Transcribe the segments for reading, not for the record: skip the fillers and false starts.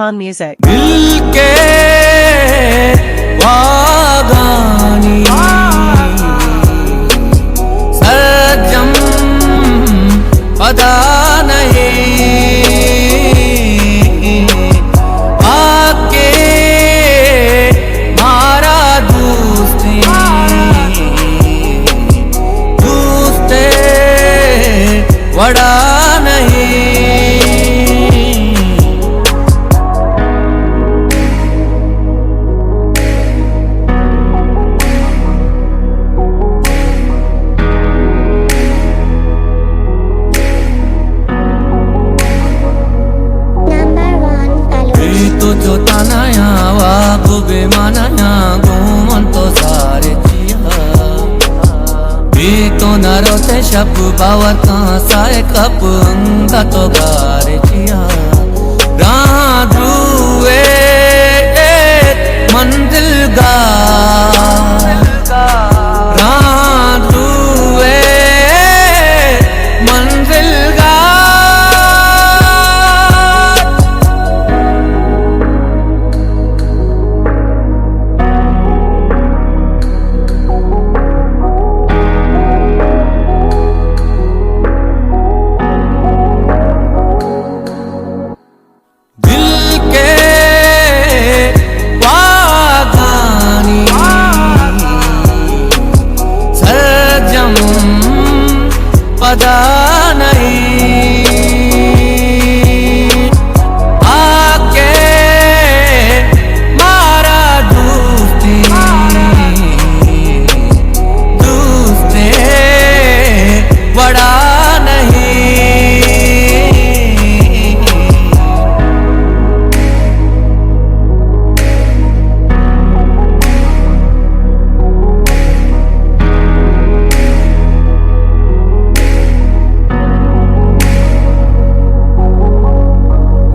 Khan Music. दिल के वागानी सरजम पता नहीं आके मारा दोस्ती दोस्ते वड़ा नहीं जो तानाया वागु बेमानाया घूमन तो सारे जिया भी तो न रोते शब बावता साए कप अंगा तो गारे जिया राधुए मंजिल गा राधुए मंजिल गा पता नहीं आके मारा दोस्ती दोस्ते बड़ा नहीं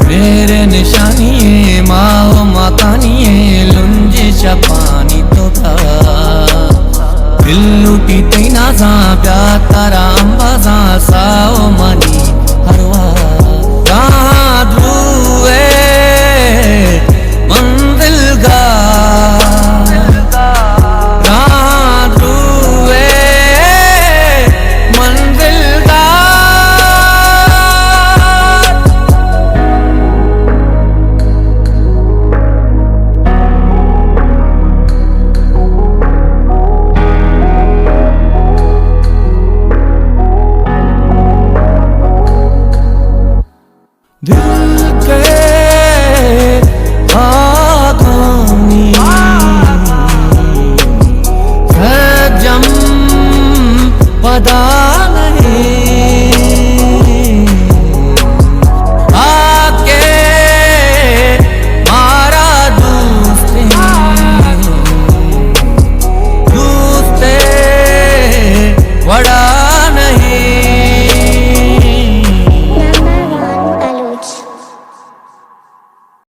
मेरे निशानी माओ मकानी लुंजी शपानी तो था दिल लुटी तेना सा